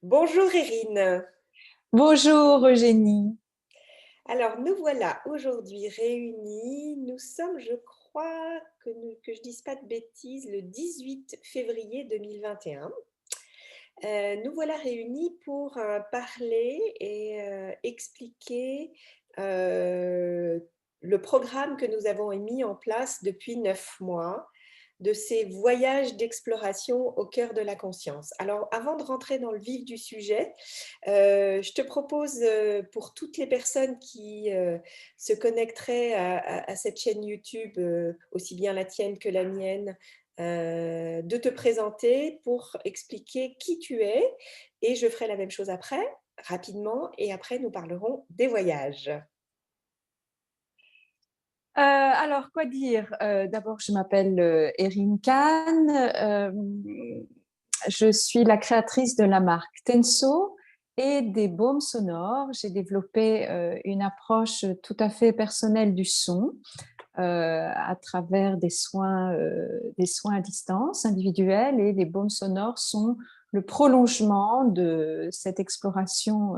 Bonjour Érine. Bonjour Eugénie. Alors nous voilà aujourd'hui réunis. Nous sommes, je crois, que je dise pas de bêtises, le 18 février 2021. Nous voilà réunis pour parler et expliquer euh, le programme que nous avons mis en place depuis 9 mois de ces voyages d'exploration au cœur de la conscience. Alors, avant de rentrer dans le vif du sujet, je te propose, pour toutes les personnes qui se connecteraient à cette chaîne YouTube, aussi bien la tienne que la mienne, de te présenter pour expliquer qui tu es. Et je ferai la même chose après, rapidement, et après nous parlerons des voyages. Alors, quoi dire? D'abord, je m'appelle Erin Khan. Je suis la créatrice de la marque Tenso et des baumes sonores. J'ai développé une approche tout à fait personnelle du son à travers des soins à distance individuels, et les baumes sonores sont le prolongement de cette exploration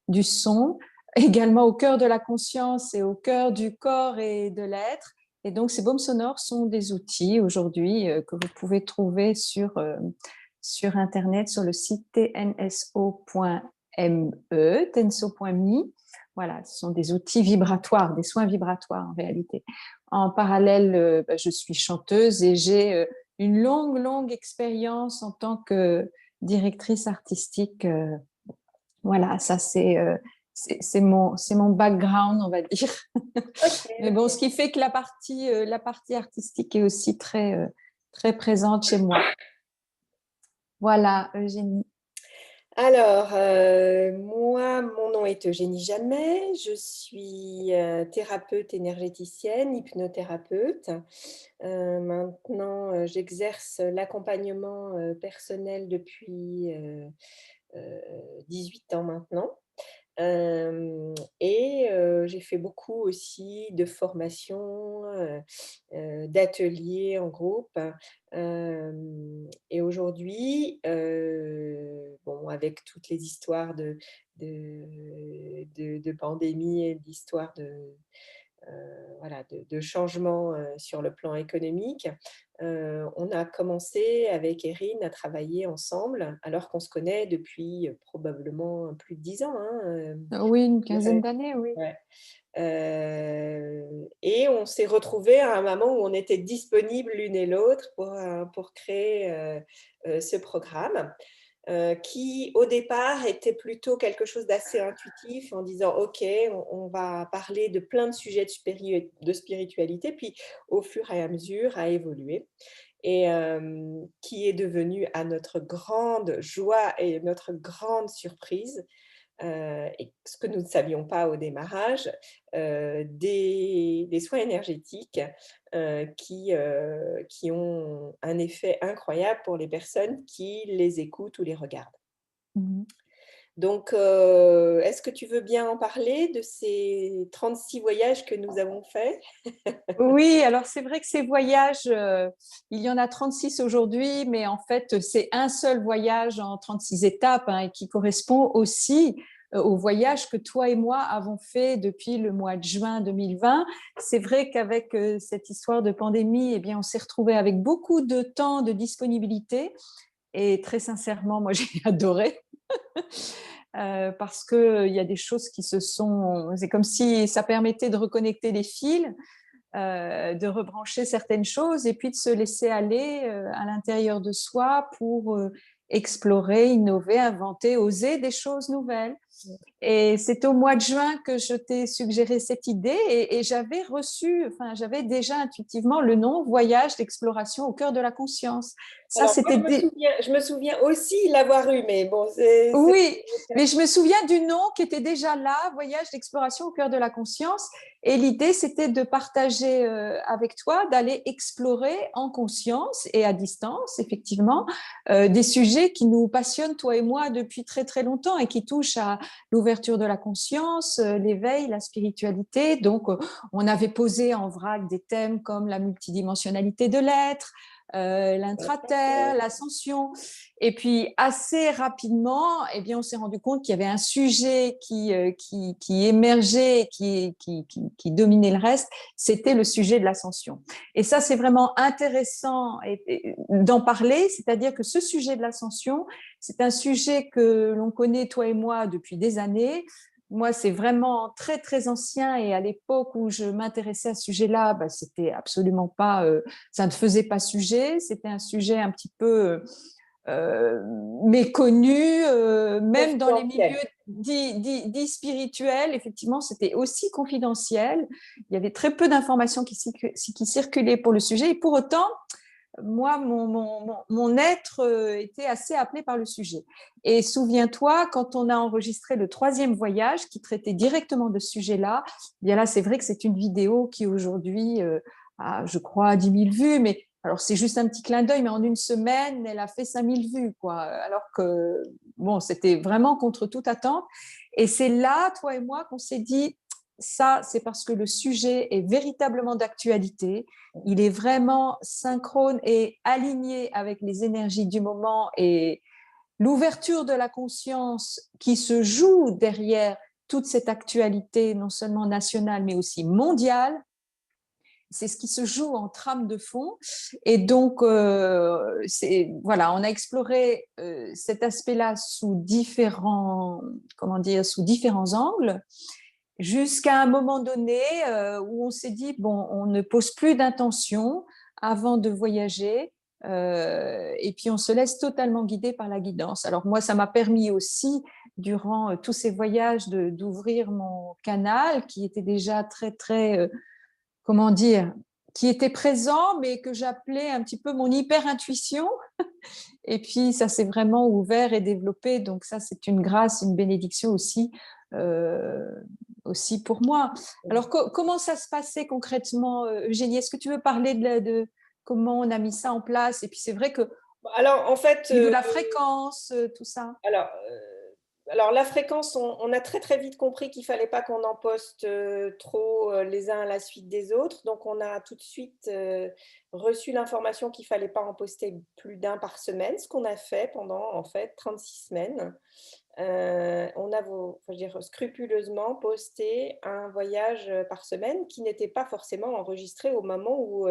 du son, également au cœur de la conscience et au cœur du corps et de l'être. Et donc, ces baumes sonores sont des outils aujourd'hui que vous pouvez trouver sur Internet, sur le site tnso.me, tenso.me. Voilà, ce sont des outils vibratoires, des soins vibratoires en réalité. En parallèle, je suis chanteuse et j'ai une longue expérience en tant que directrice artistique. Voilà, ça c'est mon background, on va dire. Ok, Mais bon, ce ok. qui fait que la partie artistique est aussi très présente chez moi. Voilà, Eugénie. Alors, moi, mon nom est Eugénie Jammet. Je suis thérapeute énergéticienne, hypnothérapeute. Maintenant, j'exerce l'accompagnement personnel depuis 18 ans maintenant. Et j'ai fait beaucoup aussi de formations, d'ateliers en groupe. Et aujourd'hui, bon, avec toutes les histoires de pandémie et d'histoires voilà, de changements sur le plan économique, on a commencé avec Erin à travailler ensemble, alors qu'on se connaît depuis probablement plus de 10 ans, hein, Oui, une je dirais. quinzaine d'années, oui. Ouais. Et on s'est retrouvés à un moment où on était disponibles l'une et l'autre pour créer ce programme, qui au départ était plutôt quelque chose d'assez intuitif, en disant ok, on va parler de plein de sujets de spiritualité, puis au fur et à mesure a évolué, et qui est devenu, à notre grande joie et notre grande surprise, et ce que nous ne savions pas au démarrage, des soins énergétiques qui ont un effet incroyable pour les personnes qui les écoutent ou les regardent. Mhm. Donc, est-ce que tu veux bien en parler de ces 36 voyages que nous avons faits? Oui, alors c'est vrai que ces voyages, il y en a 36 aujourd'hui, mais en fait, c'est un seul voyage en 36 étapes, hein, et qui correspond aussi au voyage que toi et moi avons fait depuis le mois de juin 2020. C'est vrai qu'avec cette histoire de pandémie, eh bien, on s'est retrouvé avec beaucoup de temps de disponibilité, et très sincèrement, moi, j'ai adoré. Parce qu'il y a des choses qui se sont... C'est comme si ça permettait de reconnecter les fils, de rebrancher certaines choses et puis de se laisser aller à l'intérieur de soi pour explorer, innover, inventer, oser des choses nouvelles. Et c'est au mois de juin que je t'ai suggéré cette idée, et j'avais reçu, enfin, j'avais déjà intuitivement le nom Voyage d'exploration au cœur de la conscience. Ça, Alors, moi, c'était je me souviens aussi l'avoir eu, mais bon, Oui, mais je me souviens du nom qui était déjà là, Voyage d'exploration au cœur de la conscience. Et l'idée, c'était de partager avec toi, d'aller explorer en conscience et à distance, effectivement, des sujets qui nous passionnent, toi et moi, depuis très longtemps, et qui touchent à l'ouverture de la conscience, l'éveil, la spiritualité. Donc, on avait posé en vrac des thèmes comme la multidimensionnalité de l'être, l'intra-terre, l'ascension. Et puis assez rapidement, eh bien, on s'est rendu compte qu'il y avait un sujet qui émergeait, qui dominait le reste, c'était le sujet de l'ascension. Et ça, c'est vraiment intéressant d'en parler, c'est-à-dire que ce sujet de l'ascension, c'est un sujet que l'on connaît, toi et moi, depuis des années. Moi, c'est vraiment très, très ancien et à l'époque où je m'intéressais à ce sujet-là, bah, c'était absolument pas, ça ne faisait pas sujet. C'était un sujet un petit peu euh, méconnu, même dans les milieux Confidentiel. dits spirituels. Effectivement, c'était aussi confidentiel. Il y avait très peu d'informations qui circulaient pour le sujet et pour autant, moi, mon être était assez appelé par le sujet. Et souviens-toi, quand on a enregistré le troisième voyage qui traitait directement de ce sujet-là, bien là, c'est vrai que c'est une vidéo qui aujourd'hui a, je crois, 10 000 vues, mais alors c'est juste un petit clin d'œil, mais en une semaine, elle a fait 5 000 vues, quoi. Alors que, bon, c'était vraiment contre toute attente. Et c'est là, toi et moi, qu'on s'est dit, ça, c'est parce que le sujet est véritablement d'actualité, il est vraiment synchrone et aligné avec les énergies du moment et l'ouverture de la conscience qui se joue derrière toute cette actualité, non seulement nationale, mais aussi mondiale. C'est ce qui se joue en trame de fond. Et donc, voilà, on a exploré cet aspect-là sous différents, comment dire, sous différents angles jusqu'à un moment donné où on s'est dit, bon, on ne pose plus d'intention avant de voyager et puis on se laisse totalement guider par la guidance. Alors moi, ça m'a permis aussi, durant tous ces voyages, d'ouvrir mon canal qui était déjà très, très, comment dire, qui était présent, mais que j'appelais un petit peu mon hyper-intuition. Et puis, ça s'est vraiment ouvert et développé. Donc, ça, c'est une grâce, une bénédiction aussi, euh, aussi pour moi. Alors, comment ça se passait concrètement, Eugénie? Est-ce que tu veux parler de comment on a mis ça en place? Et puis, c'est vrai que au Alors, en fait, niveau de la fréquence, tout ça. alors, la fréquence, on a très très vite compris qu'il ne fallait pas qu'on en poste trop les uns à la suite des autres. Donc, on a tout de suite reçu l'information qu'il ne fallait pas en poster plus d'un par semaine, ce qu'on a fait pendant en fait 36 semaines. On a enfin, je veux dire, scrupuleusement posté un voyage par semaine qui n'était pas forcément enregistré au moment où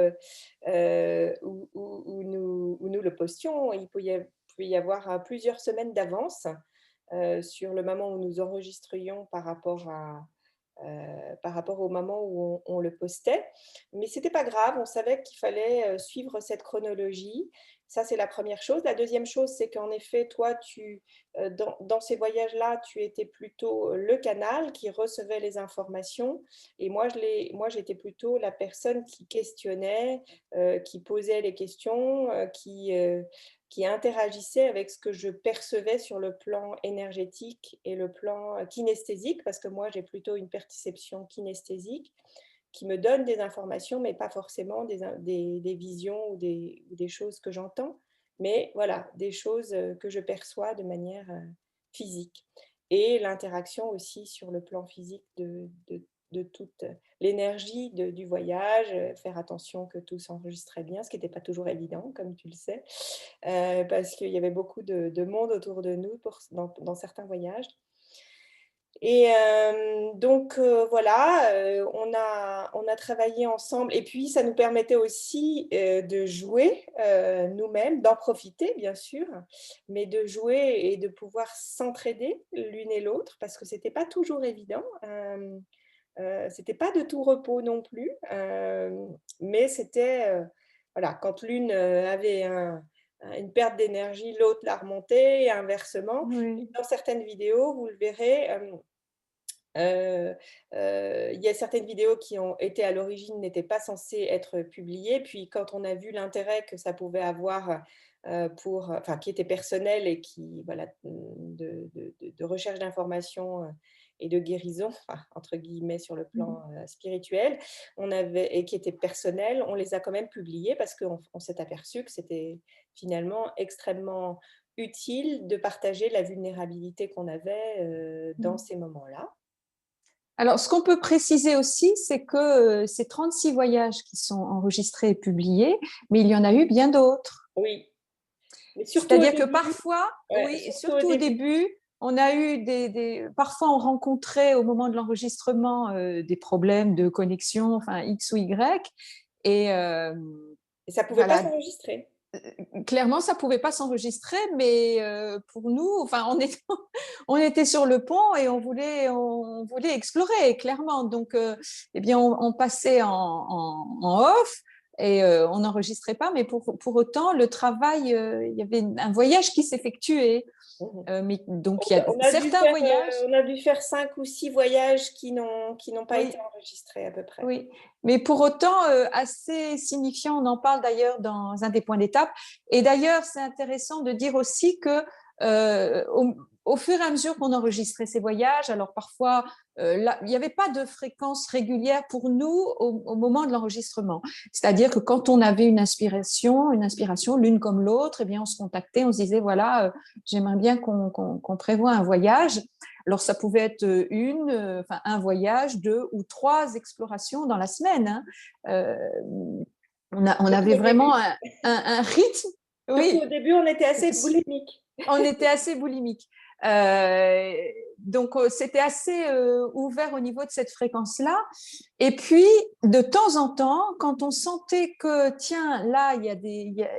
nous le postions. Il pouvait y avoir plusieurs semaines d'avance sur le moment où nous enregistrions par rapport au moment où on le postait. Mais ce n'était pas grave, on savait qu'il fallait suivre cette chronologie. Ça, c'est la première chose. La deuxième chose, c'est qu'en effet, toi, dans ces voyages-là, tu étais plutôt le canal qui recevait les informations. Et moi, j'étais plutôt la personne qui questionnait, qui posait les questions, qui interagissait avec ce que je percevais sur le plan énergétique et le plan kinesthésique, parce que moi, j'ai plutôt une perception kinesthésique qui me donne des informations, mais pas forcément des visions ou des choses que j'entends, mais voilà, des choses que je perçois de manière physique. Et l'interaction aussi sur le plan physique de toute l'énergie du voyage, faire attention que tout s'enregistrait bien, ce qui n'était pas toujours évident, comme tu le sais, parce qu'il y avait beaucoup de monde autour de nous dans certains voyages. Et donc voilà, on a travaillé ensemble et puis ça nous permettait aussi de jouer nous-mêmes, d'en profiter bien sûr, mais de jouer et de pouvoir s'entraider l'une et l'autre parce que c'était pas toujours évident. C'était pas de tout repos non plus, mais c'était voilà, quand l'une avait une perte d'énergie, l'autre la remontait et inversement. Oui. Dans certaines vidéos, vous le verrez, il y a certaines vidéos qui ont été à l'origine n'étaient pas censées être publiées. Puis quand on a vu l'intérêt que ça pouvait avoir enfin, qui était personnel et qui, voilà, de recherche d'informations et de guérison, enfin, entre guillemets, sur le plan spirituel, et qui était personnel, on les a quand même publiés parce qu'on s'est aperçu que c'était finalement extrêmement utile de partager la vulnérabilité qu'on avait dans ces moments-là. Alors, ce qu'on peut préciser aussi, c'est que c'est 36 voyages qui sont enregistrés et publiés, mais il y en a eu bien d'autres. Oui, mais surtout au C'est-à-dire que début, parfois, ouais, oui, surtout au surtout au début. début, on a eu parfois on rencontrait au moment de l'enregistrement des problèmes de connexion, enfin X ou Y, et Et ça pouvait pas voilà, s'enregistrer. clairement, ça pouvait pas s'enregistrer, mais pour nous, enfin, on était sur le pont et on voulait explorer, clairement. Donc, eh bien, on passait en off et on n'enregistrait pas, mais pour autant, le travail, il y avait un voyage qui s'effectuait. Mhm. Mais donc, il y a On a dû certains faire, voyages, on a dû faire 5 ou 6 voyages qui n'ont pas été oui, enregistrés à peu près. oui, mais pour autant assez signifiant. On en parle d'ailleurs dans un des points d'étape. Et d'ailleurs, c'est intéressant de dire aussi que au fur et à mesure qu'on enregistrait ces voyages, alors parfois, là, il n'y avait pas de fréquence régulière pour nous au moment de l'enregistrement. C'est-à-dire que quand on avait une inspiration l'une comme l'autre, eh bien, on se contactait, on se disait, voilà, j'aimerais bien qu'on prévoie un voyage. Alors, ça pouvait être enfin, un voyage, 2 ou 3 explorations dans la semaine. Hein. On Surtout avait au début. vraiment un rythme. Surtout Oui, au début, on était assez boulimique. on était assez boulimique. Donc, c'était assez ouvert au niveau de cette fréquence-là. Et puis, de temps en temps, quand on sentait que, tiens, là, il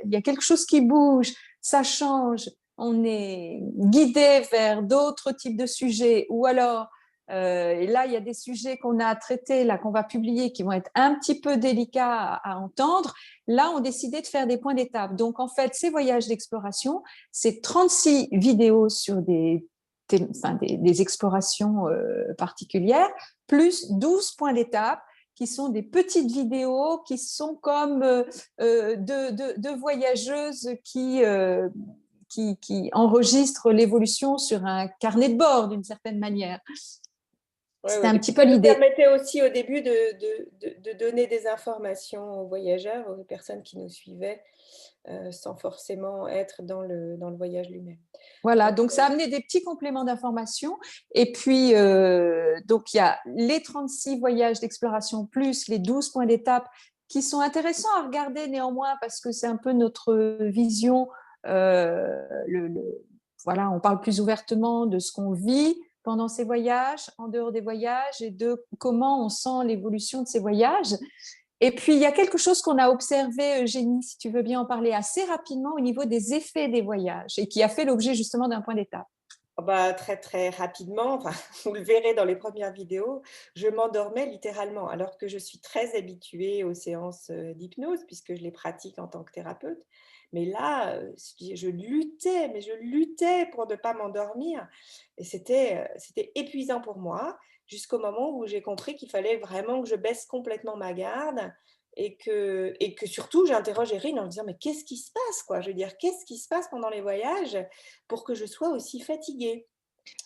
y a quelque chose qui bouge, ça change, on est guidé vers d'autres types de sujets, ou alors, et là, il y a des sujets qu'on a traités, là, qu'on va publier, qui vont être un petit peu délicats à entendre. Là, on décidait de faire des points d'étape. Donc, en fait, ces voyages d'exploration, c'est 36 vidéos sur enfin, des explorations particulières, plus 12 points d'étape qui sont des petites vidéos qui sont comme de voyageuses qui enregistrent l'évolution sur un carnet de bord d'une certaine manière. Ouais, C'était ouais. un Et petit puis peu ça nous l'idée. permettait aussi au début de donner des informations aux voyageurs, aux personnes qui nous suivaient, sans forcément être dans le voyage lui-même. Voilà, Donc, donc ça a amené des petits compléments d'information. Et puis, donc il y a les 36 voyages d'exploration plus les 12 points d'étape qui sont intéressants à regarder néanmoins parce que c'est un peu notre vision. Voilà, on parle plus ouvertement de ce qu'on vit pendant ces voyages, en dehors des voyages et de comment on sent l'évolution de ces voyages. Et puis, il y a quelque chose qu'on a observé, Eugénie, si tu veux bien en parler assez rapidement, au niveau des effets des voyages et qui a fait l'objet justement d'un point d'étape. ah bah, très, très rapidement, enfin, vous le verrez dans les premières vidéos, je m'endormais littéralement, alors que je suis très habituée aux séances d'hypnose, puisque je les pratique en tant que thérapeute. Mais là, je luttais, mais je luttais pour ne pas m'endormir. Et c'était épuisant pour moi, jusqu'au moment où j'ai compris qu'il fallait vraiment que je baisse complètement ma garde et que surtout, j'interroge Erin en me disant, mais qu'est-ce qui se passe, quoi? Je veux dire, qu'est-ce qui se passe pendant les voyages pour que je sois aussi fatiguée?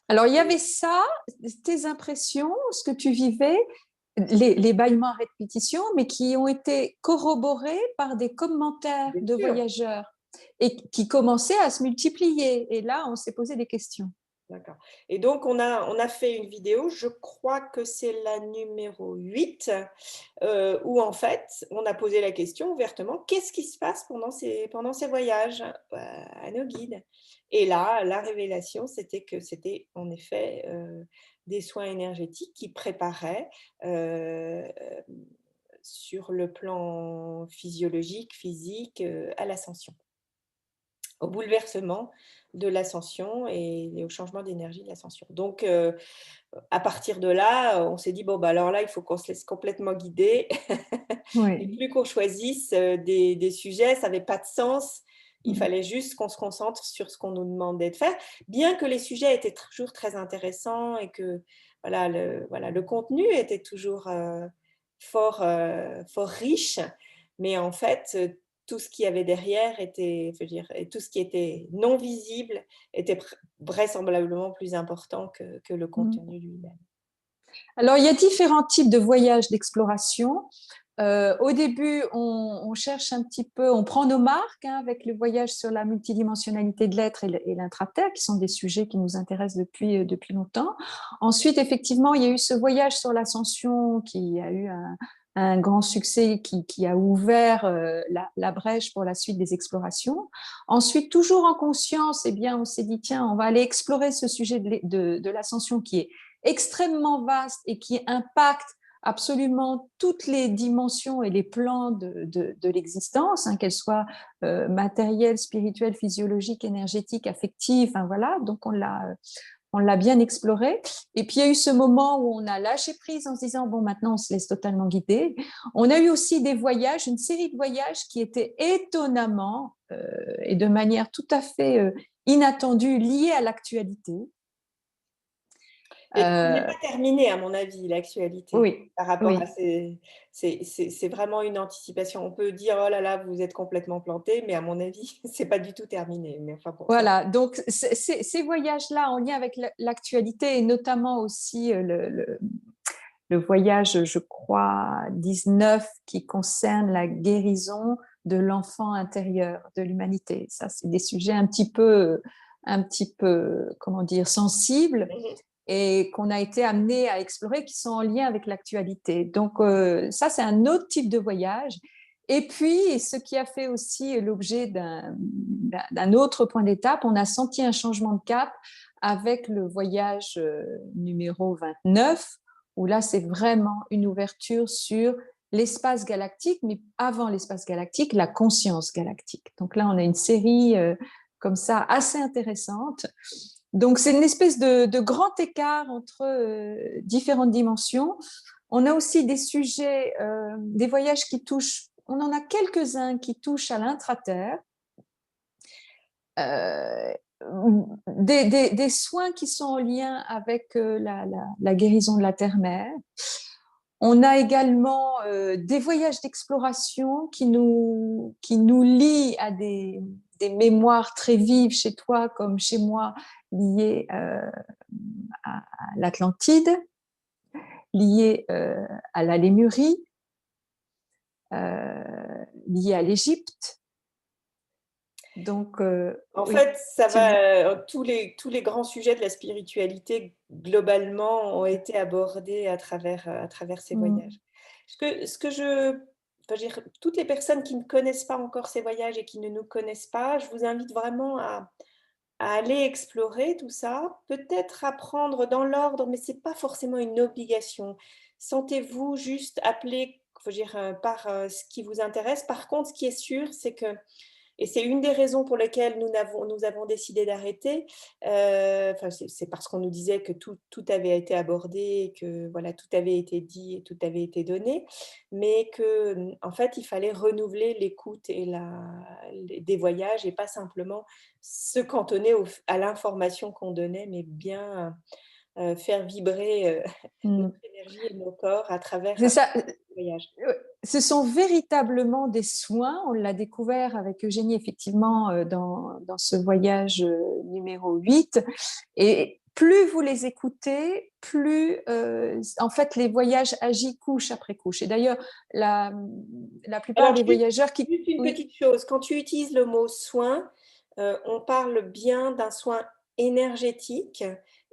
Alors, il y avait ça, tes impressions, ce que tu vivais, les bâillements à répétition, mais qui ont été corroborés par des commentaires Bien de sûr. voyageurs et qui commençaient à se multiplier. Et là, on s'est posé des questions. D'accord. Et donc, on a fait une vidéo, je crois que c'est la numéro 8, où en fait, on a posé la question ouvertement, qu'est-ce qui se passe pendant ces voyages à nos guides? Et là, la révélation, c'était que c'était en effet des soins énergétiques qui préparaient sur le plan physiologique, physique, à l'ascension, au bouleversement de l'ascension et au changement d'énergie de l'ascension. Donc, à partir de là, on s'est dit, bon, bah, alors là, il faut qu'on se laisse complètement guider et Oui. plus qu'on choisisse des sujets, ça n'avait pas de sens. Il fallait juste qu'on se concentre sur ce qu'on nous demandait de faire, bien que les sujets étaient toujours très intéressants et que le contenu était toujours fort riche, mais en fait, tout ce qu'il y avait derrière était, je veux dire, et tout ce qui était non visible était vraisemblablement plus important que le contenu lui-même. Alors, il y a différents types de voyages d'exploration. Au début, on cherche un petit peu, on prend nos marques hein, avec le voyage sur la multidimensionnalité de l'être et l'intraterre, qui sont des sujets qui nous intéressent depuis longtemps. Ensuite, effectivement, il y a eu ce voyage sur l'ascension qui a eu un grand succès, qui a ouvert la brèche pour la suite des explorations. Ensuite, toujours en conscience, eh bien, on s'est dit, tiens, on va aller explorer ce sujet de l'ascension qui est extrêmement vaste et qui impacte absolument toutes les dimensions et les plans de l'existence, hein, qu'elles soient matérielles, spirituelles, physiologiques, énergétiques, affectives, hein, voilà, donc on l'a bien exploré. Et puis il y a eu ce moment où on a lâché prise en se disant, bon, maintenant on se laisse totalement guider. On a eu aussi des voyages, une série de voyages qui étaient étonnamment et de manière tout à fait inattendue liés à l'actualité. Et qui n'est pas terminée, à mon avis, l'actualité, Oui, par rapport à oui. ces… C'est vraiment une anticipation. On peut dire, oh là là, vous êtes complètement planté, mais à mon avis, c'est pas du tout terminé. Mais enfin, bon, ça… Voilà, donc ces voyages-là en lien avec l'actualité et notamment aussi le voyage, je crois, 19 qui concerne la guérison de l'enfant intérieur de l'humanité. Ça, c'est des sujets un petit peu, comment dire, sensibles Mhm. et qu'on a été amené à explorer qui sont en lien avec l'actualité. Donc ça, c'est un autre type de voyage. Et puis, ce qui a fait aussi l'objet d'un autre point d'étape, on a senti un changement de cap avec le voyage numéro 29, où là, c'est vraiment une ouverture sur l'espace galactique, mais avant l'espace galactique, la conscience galactique. Donc là, on a une série comme ça assez intéressante. Donc, c'est une espèce de grand écart entre différentes dimensions. On a aussi des sujets, des voyages qui touchent, on en a quelques-uns qui touchent à l'intraterre, euh, des soins qui sont en lien avec la guérison de la terre-mère. On a également des voyages d'exploration qui nous lient à des mémoires très vives chez toi comme chez moi, liées à l'Atlantide, liées à la Lémurie, liées à l'Égypte. Donc, En oui, fait, ça tu veux. va, tous les grands sujets de la spiritualité, globalement, ont été abordés à travers ces Mm, voyages. Ce que je… Enfin, je veux dire, toutes les personnes qui ne connaissent pas encore ces voyages et qui ne nous connaissent pas, je vous invite vraiment à aller explorer tout ça, peut-être apprendre dans l'ordre, mais ce n'est pas forcément une obligation. Sentez-vous juste appelé, faut dire, par ce qui vous intéresse. Par contre, ce qui est sûr, c'est que, et c'est une des raisons pour lesquelles nous avons décidé d'arrêter. Enfin, c'est parce qu'on nous disait que tout avait été abordé, que voilà, tout avait été dit et tout avait été donné, mais que en fait, il fallait renouveler l'écoute des voyages et pas simplement se cantonner à l'information qu'on donnait, mais bien faire vibrer mm. notre énergie et nos corps C'est ça. le voyage. Ce sont véritablement des soins. On l'a découvert avec Eugénie, effectivement, dans ce voyage numéro 8. Et plus vous les écoutez, plus, en fait, les voyages agissent couche après couche. Et d'ailleurs, la plupart Alors, des voyageurs qui… juste une Oui, petite chose, quand tu utilises le mot soin, on parle bien d'un soin énergétique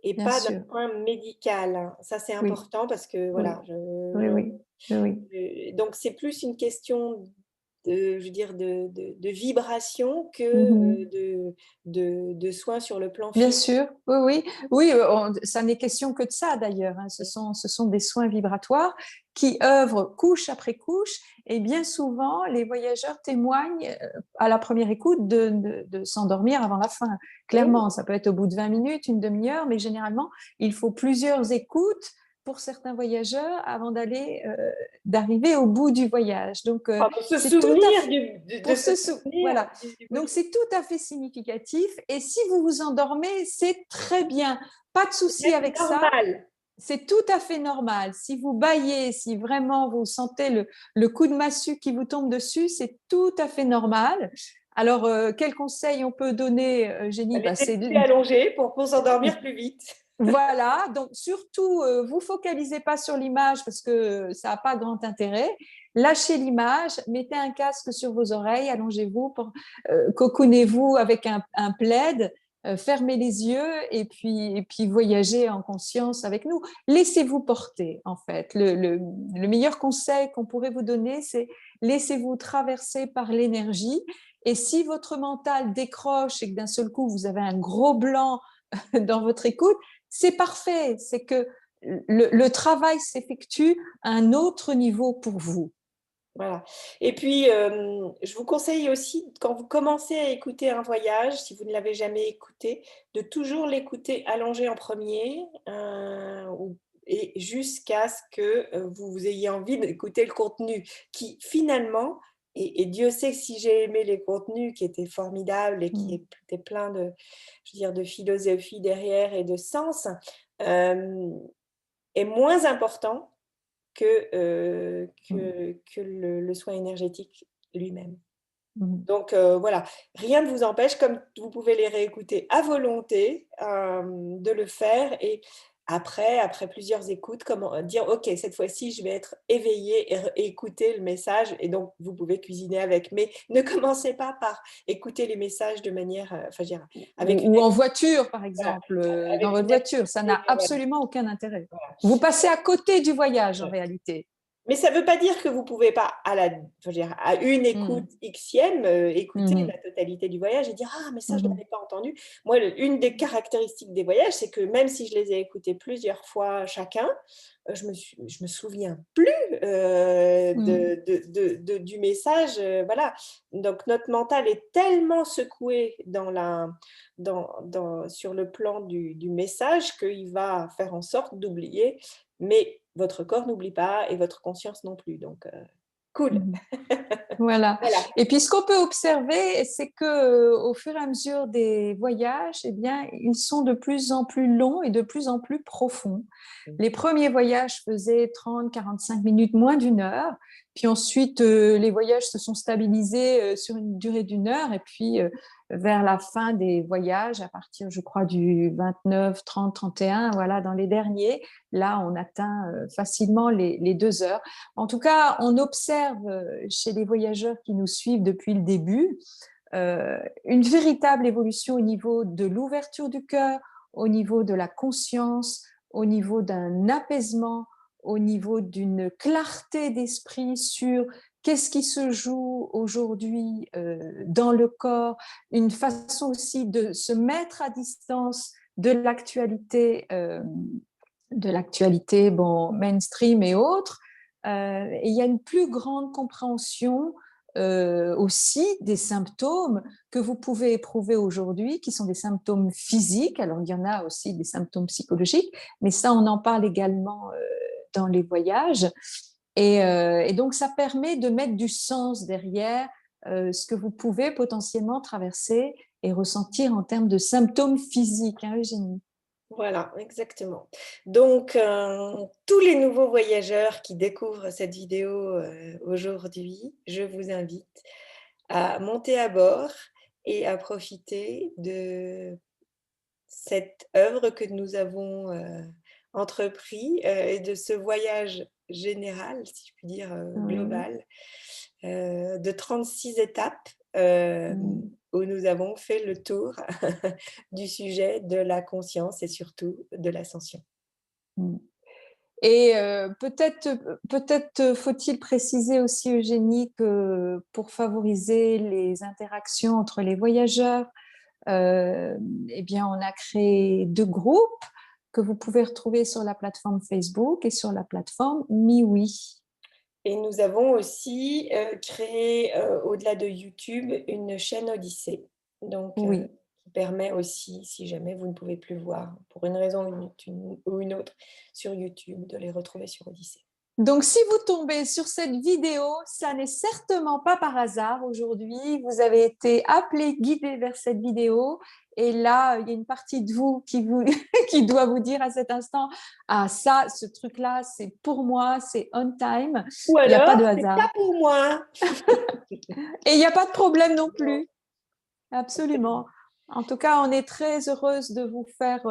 et bien pas d'un sûr. soin médical, hein. Ça, c'est Oui, important parce que oui, voilà, oui, oui, oui, oui. donc c'est plus une question de, je veux dire, de vibration que Mhm. de soins sur le plan Bien physique. sûr, oui, oui, oui, ça n'est question que de ça d'ailleurs, hein. Ce sont des soins vibratoires qui œuvrent couche après couche et bien souvent les voyageurs témoignent à la première écoute de s'endormir avant la fin. Oui, Clairement, ça peut être au bout de 20 minutes, une demi-heure, mais généralement, il faut plusieurs écoutes pour certains voyageurs avant d'arriver au bout du voyage. Donc, ah, pour se c'est tout à souvenir fait de pour se souvenir voilà. du bout Donc, du… c'est tout à fait significatif. Et si vous vous endormez, c'est très bien. Pas de C'est souci même avec ça. normal. C'est tout à fait normal. Si vous bâillez, si vraiment vous sentez le coup de massue qui vous tombe dessus, c'est tout à fait normal. Alors, quel conseil on peut donner, Génie? Laissez C'est le pied allongé pour s'endormir plus vite. Voilà, donc surtout, vous focalisez pas sur l'image parce que ça n'a pas grand intérêt. Lâchez l'image, mettez un casque sur vos oreilles, allongez-vous, cocoonez-vous avec un plaid, fermez les yeux et puis voyagez en conscience avec nous. Laissez-vous porter, en fait. Le meilleur conseil qu'on pourrait vous donner, c'est laissez-vous traverser par l'énergie. Et si votre mental décroche et que d'un seul coup, vous avez un gros blanc dans votre écoute, c'est parfait. C'est que le travail s'effectue à un autre niveau pour vous. Voilà. Et puis, je vous conseille aussi, quand vous commencez à écouter un voyage, si vous ne l'avez jamais écouté, de toujours l'écouter allongé en premier, et jusqu'à ce que vous ayez envie d'écouter le contenu qui finalement, et Dieu sait que si j'ai aimé les contenus qui étaient formidables et qui Mm. étaient pleins de, je veux dire, de philosophie derrière et de sens, euh, est moins important Mm. que le soin énergétique lui-même. Mm. Donc voilà, rien ne vous empêche, comme vous pouvez les réécouter à volonté, de le faire et après plusieurs écoutes, comment dire, ok, cette fois-ci, je vais être éveillée et écouter le message et donc vous pouvez cuisiner avec. Mais ne commencez pas par écouter les messages de manière, enfin, je veux dire, avec Ou une, en voiture, par voilà, exemple, dans avec votre une voiture, ça n'a activité, voilà, absolument aucun intérêt. voilà. Vous passez à côté du voyage en réalité. Mais ça ne veut pas dire que vous ne pouvez pas, enfin, je veux dire, à une Mm. écoute xème, écouter Mhm. la totalité du voyage et dire «Ah, mais ça, je ne Mhm. l'avais pas entendu». Moi, une des caractéristiques des voyages, c'est que même si je les ai écoutés plusieurs fois chacun, je me souviens plus Mm. du message. Voilà. Donc, notre mental est tellement secoué sur le plan du message qu'il va faire en sorte d'oublier. Mais votre corps n'oublie pas et votre conscience non plus. Donc, cool. Mhm. Voilà. Voilà. Et puis, ce qu'on peut observer, c'est que au fur et à mesure des voyages, eh bien, ils sont de plus en plus longs et de plus en plus profonds. Les premiers voyages faisaient 30, 45 minutes, moins d'une heure. Puis ensuite, les voyages se sont stabilisés sur une durée d'une heure. Et puis, vers la fin des voyages, à partir, je crois, du 29, 30, 31, voilà, dans les derniers, là, on atteint facilement les 2 heures. En tout cas, on observe chez les voyageurs qui nous suivent depuis le début une véritable évolution au niveau de l'ouverture du cœur, au niveau de la conscience, au niveau d'un apaisement, au niveau d'une clarté d'esprit sur qu'est-ce qui se joue aujourd'hui dans le corps, une façon aussi de se mettre à distance de l'actualité bon, mainstream et autres. Et il y a une plus grande compréhension aussi des symptômes que vous pouvez éprouver aujourd'hui, qui sont des symptômes physiques. Alors, il y en a aussi des symptômes psychologiques, mais ça, on en parle également dans les voyages. Et donc, ça permet de mettre du sens derrière ce que vous pouvez potentiellement traverser et ressentir en termes de symptômes physiques, hein, Eugénie. Voilà, exactement. Donc, tous les nouveaux voyageurs qui découvrent cette vidéo aujourd'hui, je vous invite à monter à bord et à profiter de cette œuvre que nous avons entrepris et de ce voyage général, si je puis dire, Oui. global, de 36 étapes euh, Mm. où nous avons fait le tour du sujet de la conscience et surtout de l'ascension. Mm. Et peut-être faut-il préciser aussi, Eugénie, que pour favoriser les interactions entre les voyageurs, euh, eh bien, on a créé 2 groupes que vous pouvez retrouver sur la plateforme Facebook et sur la plateforme MiWi. Et nous avons aussi créé, au-delà de YouTube, une chaîne Odyssée, donc Oui. qui permet aussi, si jamais vous ne pouvez plus voir, pour une raison ou une autre, sur YouTube, de les retrouver sur Odyssée. Donc, si vous tombez sur cette vidéo, ça n'est certainement pas par hasard. Aujourd'hui, vous avez été appelé, guidé vers cette vidéo. Et là, il y a une partie de vous qui doit vous dire à cet instant, ah ça, ce truc-là, c'est pour moi, c'est on time. Ou Il n'y a pas alors, de c'est pas hasard. pour moi. Et il n'y a pas de problème non Non, plus. absolument. Absolument. En tout cas, on est très heureuse de vous faire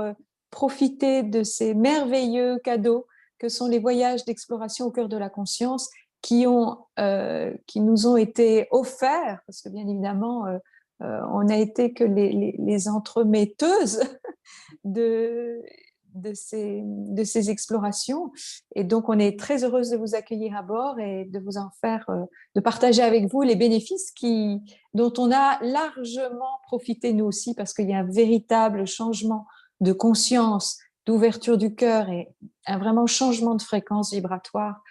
profiter de ces merveilleux cadeaux que sont les voyages d'exploration au cœur de la conscience qui nous ont été offerts, parce que bien évidemment, on n'a été que les entremetteuses de, de ces explorations. Et donc, on est très heureuse de vous accueillir à bord et de vous en faire, de partager avec vous les bénéfices dont on a largement profité nous aussi, parce qu'il y a un véritable changement de conscience, d'ouverture du cœur et un vraiment changement de fréquence vibratoire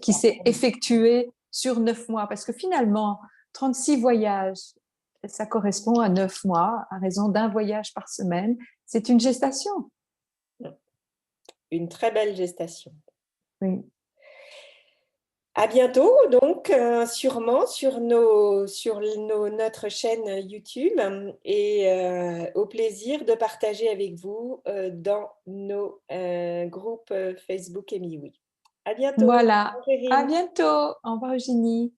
qui s'est effectué sur 9 mois. Parce que finalement, 36 voyages, ça correspond à 9 mois, à raison d'un voyage par semaine. C'est une gestation. Une très belle gestation. Oui. À bientôt, donc, sûrement sur notre chaîne YouTube et au plaisir de partager avec vous dans nos groupes Facebook et MeWe. À bientôt. Voilà. Au revoir, À Perrine. bientôt. Au revoir, Eugénie.